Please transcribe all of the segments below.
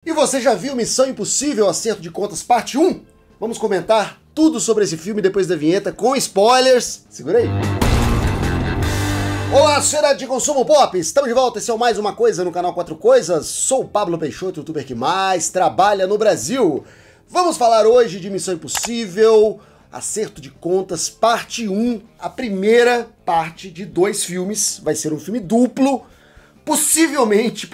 E você já viu Missão Impossível Acerto de Contas Parte 1? Vamos comentar tudo sobre esse filme depois da vinheta com spoilers. Segura aí. Olá, sociedade de consumo pop! Estamos de volta, esse é o Mais Uma Coisa no canal 4 Coisas. Sou o Pablo Peixoto, o youtuber que mais trabalha no Brasil. Vamos falar hoje de Missão Impossível Acerto de Contas Parte 1, a primeira parte de 2 filmes. Vai ser um filme duplo. Possivelmente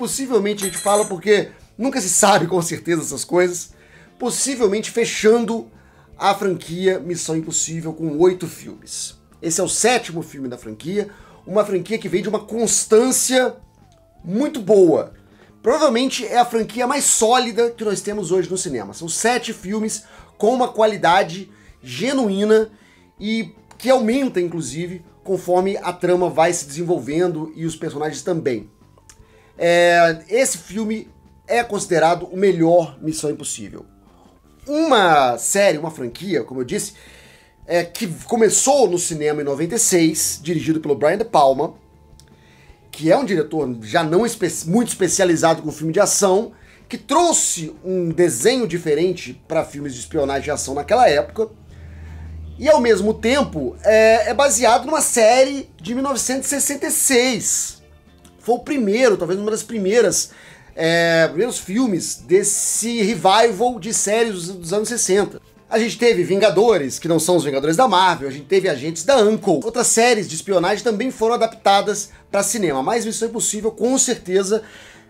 a gente fala porque nunca se sabe com certeza essas coisas. Possivelmente fechando a franquia Missão Impossível com 8 filmes. Esse é o 7º filme da franquia, uma franquia que vem de uma constância muito boa. Provavelmente é a franquia mais sólida que nós temos hoje no cinema. São 7 filmes com uma qualidade genuína e que aumenta, inclusive, conforme a trama vai se desenvolvendo e os personagens também. Esse filme é considerado o melhor Missão Impossível. Uma série, uma franquia, como eu disse, que começou no cinema em 96, dirigido pelo Brian De Palma, que é um diretor já não muito especializado com filme de ação, que trouxe um desenho diferente para filmes de espionagem e ação naquela época, e ao mesmo tempo é baseado numa série de 1966. Foi o primeiro, talvez uma das primeiros filmes desse revival de séries dos anos 60. A gente teve Vingadores, que não são os Vingadores da Marvel, a gente teve Agentes da Uncle. Outras séries de espionagem também foram adaptadas para cinema, mas Missão Impossível, com certeza,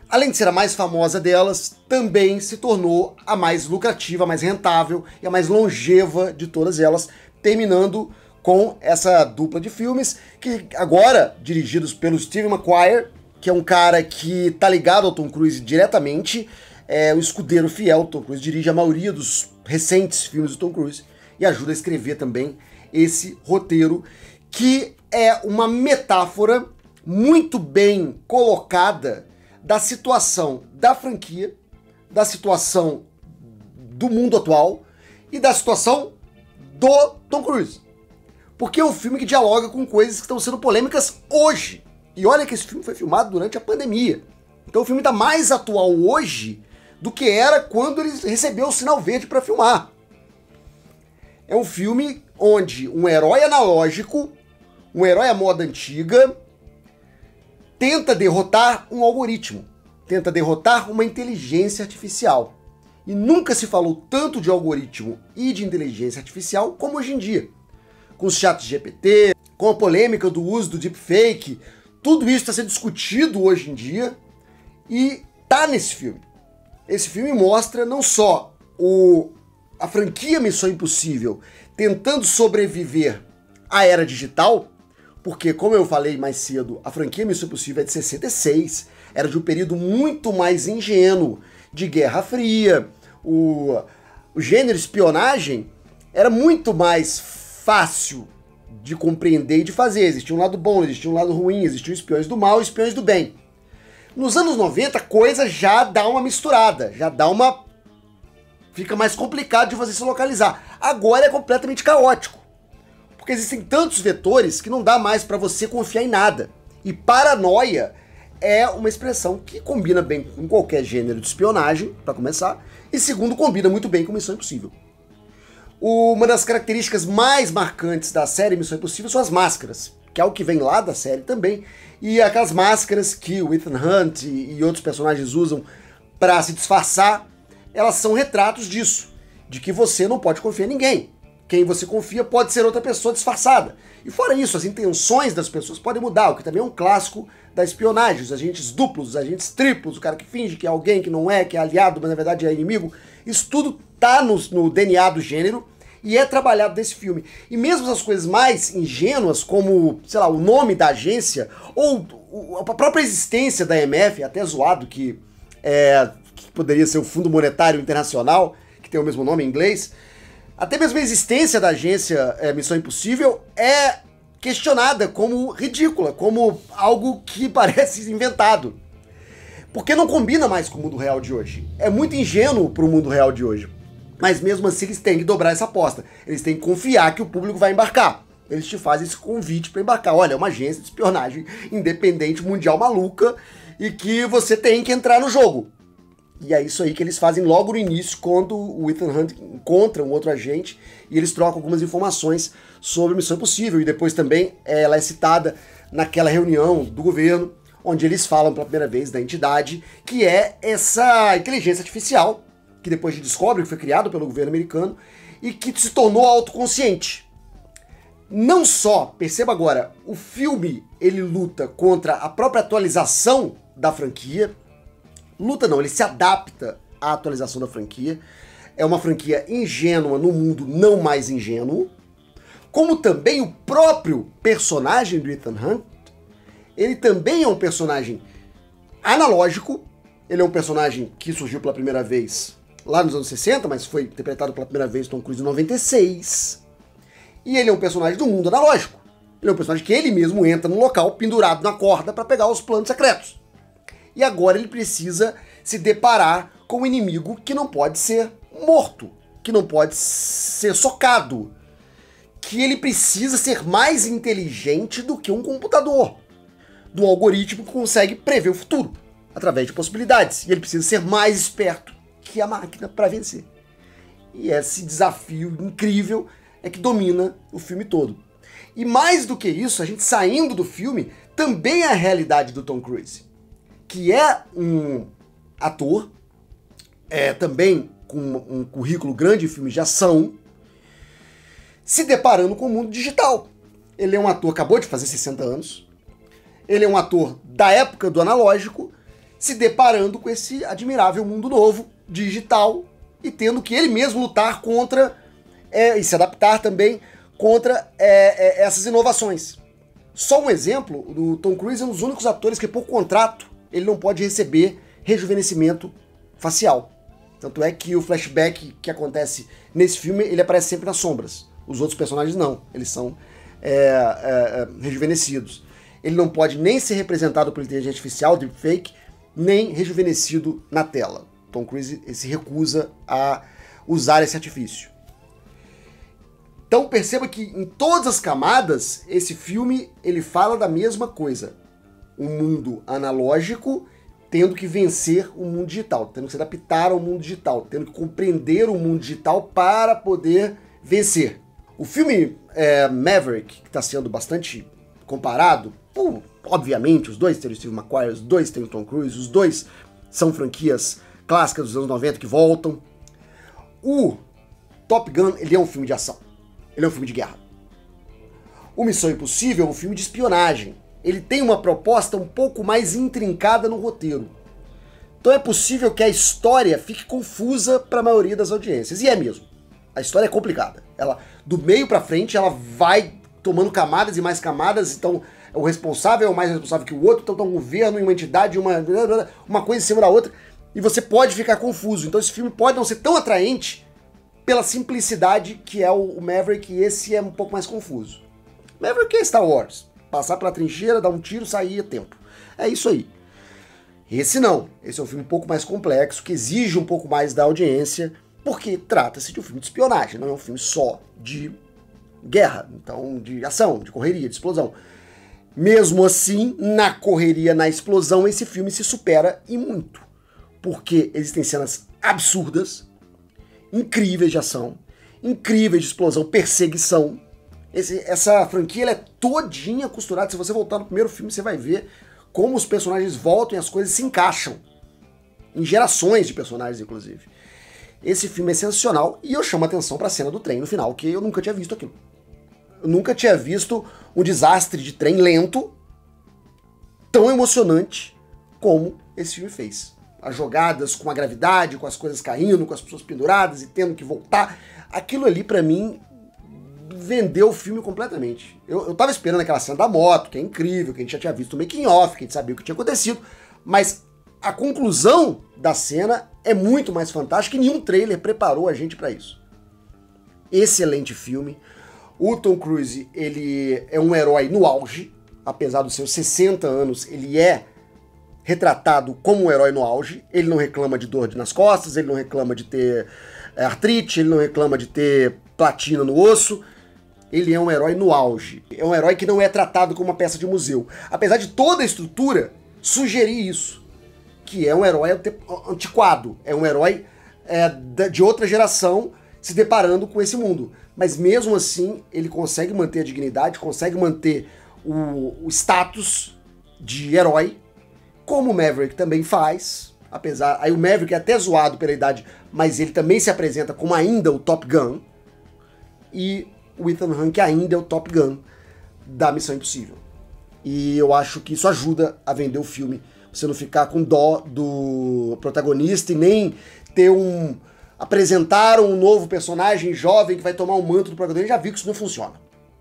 além de ser a mais famosa delas, também se tornou a mais lucrativa, a mais rentável e a mais longeva de todas elas, terminando com essa dupla de filmes, que agora, dirigidos pelo Steve McQuire, que é um cara que tá ligado ao Tom Cruise diretamente, é o escudeiro fiel. Tom Cruise dirige a maioria dos recentes filmes do Tom Cruise e ajuda a escrever também esse roteiro, que é uma metáfora muito bem colocada da situação da franquia, da situação do mundo atual e da situação do Tom Cruise. Porque é um filme que dialoga com coisas que estão sendo polêmicas hoje. E olha que esse filme foi filmado durante a pandemia. Então o filme está mais atual hoje do que era quando ele recebeu o sinal verde para filmar. É um filme onde um herói analógico, um herói à moda antiga, tenta derrotar um algoritmo, tenta derrotar uma inteligência artificial. E nunca se falou tanto de algoritmo e de inteligência artificial como hoje em dia. Com os chats GPT, com a polêmica do uso do deepfake, tudo isso está sendo discutido hoje em dia e tá nesse filme. Esse filme mostra não só a franquia Missão Impossível tentando sobreviver à era digital, porque, como eu falei mais cedo, a franquia Missão Impossível é de 66, era de um período muito mais ingênuo, de Guerra Fria, o gênero espionagem era muito mais fácil de compreender e de fazer. Existia um lado bom, existia um lado ruim, existiam espiões do mal e espiões do bem. Nos anos 90, a coisa já dá uma misturada, fica mais complicado de você se localizar. Agora é completamente caótico, porque existem tantos vetores que não dá mais para você confiar em nada. E paranoia é uma expressão que combina bem com qualquer gênero de espionagem, para começar, e segundo, combina muito bem com Missão Impossível. Uma das características mais marcantes da série Missão Impossível são as máscaras, que é o que vem lá da série também, e aquelas máscaras que o Ethan Hunt e outros personagens usam para se disfarçar, elas são retratos disso, de que você não pode confiar em ninguém. Quem você confia pode ser outra pessoa disfarçada. E fora isso, as intenções das pessoas podem mudar, o que também é um clássico da espionagem, os agentes duplos, os agentes triplos, o cara que finge que é alguém que não é, que é aliado, mas na verdade é inimigo. Isso tudo tá no DNA do gênero e é trabalhado nesse filme. E mesmo as coisas mais ingênuas, como, sei lá, o nome da agência, ou a própria existência da MF, até zoado que poderia ser o Fundo Monetário Internacional, que tem o mesmo nome em inglês, até mesmo a existência da agência Missão Impossível é questionada como ridícula, como algo que parece inventado. Porque não combina mais com o mundo real de hoje. É muito ingênuo para o mundo real de hoje. Mas mesmo assim eles têm que dobrar essa aposta. Eles têm que confiar que o público vai embarcar. Eles te fazem esse convite para embarcar. Olha, é uma agência de espionagem independente mundial maluca e que você tem que entrar no jogo. E é isso aí que eles fazem logo no início, quando o Ethan Hunt encontra um outro agente e eles trocam algumas informações sobre Missão Impossível. E depois também ela é citada naquela reunião do governo, onde eles falam pela primeira vez da entidade, que é essa inteligência artificial, que depois a gente descobre que foi criado pelo governo americano e que se tornou autoconsciente. Não só, perceba agora, o filme ele luta contra a própria atualização da franquia. Luta não, ele se adapta à atualização da franquia. É uma franquia ingênua no mundo não mais ingênuo. Como também o próprio personagem do Ethan Hunt, ele também é um personagem analógico. Ele é um personagem que surgiu pela primeira vez lá nos anos 60, mas foi interpretado pela primeira vez Tom Cruise em 96. E ele é um personagem do mundo analógico. Ele é um personagem que ele mesmo entra no local pendurado na corda para pegar os planos secretos. E agora ele precisa se deparar com um inimigo que não pode ser morto, que não pode ser socado, que ele precisa ser mais inteligente do que um computador, do algoritmo que consegue prever o futuro, através de possibilidades. E ele precisa ser mais esperto que a máquina para vencer. E esse desafio incrível é que domina o filme todo. E mais do que isso, a gente saindo do filme, também é a realidade do Tom Cruise, que é um ator, também com um currículo grande em filmes de ação, se deparando com o mundo digital. Ele é um ator, acabou de fazer 60 anos, ele é um ator da época do analógico, se deparando com esse admirável mundo novo, digital, e tendo que ele mesmo lutar contra, e se adaptar também contra essas inovações. Só um exemplo, o Tom Cruise é um dos únicos atores que, por contrato, ele não pode receber rejuvenescimento facial. Tanto é que o flashback que acontece nesse filme, ele aparece sempre nas sombras. Os outros personagens não, eles são rejuvenescidos. Ele não pode nem ser representado por inteligência artificial, deepfake, nem rejuvenescido na tela. Tom Cruise se recusa a usar esse artifício. Então perceba que em todas as camadas, esse filme ele fala da mesma coisa. Um mundo analógico tendo que vencer o mundo digital, tendo que se adaptar ao mundo digital, tendo que compreender o mundo digital para poder vencer. O filme Maverick, que está sendo bastante comparado, obviamente, os dois têm o Steve McQuarrie, os dois têm o Tom Cruise, os dois são franquias clássicas dos anos 90 que voltam. O Top Gun, ele é um filme de ação, ele é um filme de guerra. O Missão Impossível é um filme de espionagem. Ele tem uma proposta um pouco mais intrincada no roteiro. Então é possível que a história fique confusa para a maioria das audiências. E é mesmo. A história é complicada. Ela, do meio para frente, ela vai tomando camadas e mais camadas. Então o responsável é o mais responsável que o outro. Então tem um governo e uma entidade, uma coisa em cima da outra. E você pode ficar confuso. Então esse filme pode não ser tão atraente pela simplicidade que é o Maverick. E esse é um pouco mais confuso. Maverick é Star Wars. Passar pela trincheira, dar um tiro, sair a tempo. É isso aí. Esse não. Esse é um filme um pouco mais complexo, que exige um pouco mais da audiência, porque trata-se de um filme de espionagem, não é um filme só de guerra, então de ação, de correria, de explosão. Mesmo assim, na correria, na explosão, esse filme se supera e muito. Porque existem cenas absurdas, incríveis de ação, incríveis de explosão, perseguição. Essa franquia ela é todinha costurada. Se você voltar no primeiro filme, você vai ver como os personagens voltam e as coisas se encaixam. Em gerações de personagens, inclusive. Esse filme é sensacional e eu chamo a atenção para a cena do trem no final, que eu nunca tinha visto aquilo. Eu nunca tinha visto um desastre de trem lento tão emocionante como esse filme fez. As jogadas com a gravidade, com as coisas caindo, com as pessoas penduradas e tendo que voltar. Aquilo ali, para mim, vendeu o filme completamente. Eu tava esperando aquela cena da moto, que é incrível, que a gente já tinha visto o making off, que a gente sabia o que tinha acontecido, mas a conclusão da cena é muito mais fantástica e nenhum trailer preparou a gente para isso. Excelente filme. O Tom Cruise, ele é um herói no auge, apesar dos seus 60 anos, ele é retratado como um herói no auge. Ele não reclama de dor nas costas, ele não reclama de ter artrite, ele não reclama de ter platina no osso. Ele é um herói no auge. É um herói que não é tratado como uma peça de museu. Apesar de toda a estrutura sugerir isso. que é um herói antiquado, é um herói de outra geração se deparando com esse mundo. Mas mesmo assim, ele consegue manter a dignidade, consegue manter o status de herói, como o Maverick também faz, apesar... Aí o Maverick é até zoado pela idade, mas ele também se apresenta como ainda o Top Gun, e o Ethan Hunt ainda é o Top Gun da Missão Impossível. E eu acho que isso ajuda a vender o filme, você não ficar com dó do protagonista e nem ter apresentar um novo personagem jovem que vai tomar o manto do protagonista. Já vi que isso não funciona.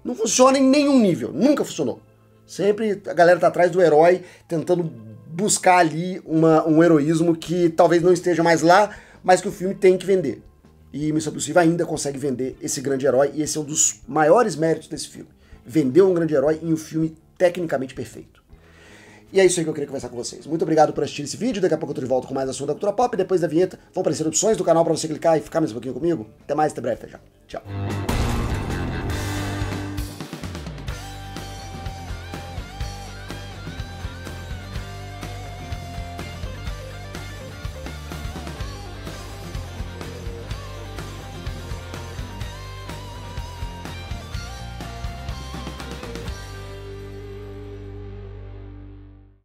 Não funciona em nenhum nível, nunca funcionou. Sempre a galera tá atrás do herói, tentando buscar ali um heroísmo que talvez não esteja mais lá, mas que o filme tem que vender. E Missão Impossível ainda consegue vender esse grande herói, e esse é um dos maiores méritos desse filme. Vendeu um grande herói em um filme tecnicamente perfeito. E é isso aí que eu queria conversar com vocês. Muito obrigado por assistir esse vídeo. Daqui a pouco eu tô de volta com mais assunto da cultura pop. E depois da vinheta vão aparecer opções do canal pra você clicar e ficar mais um pouquinho comigo. Até mais, até breve, até já. Tchau.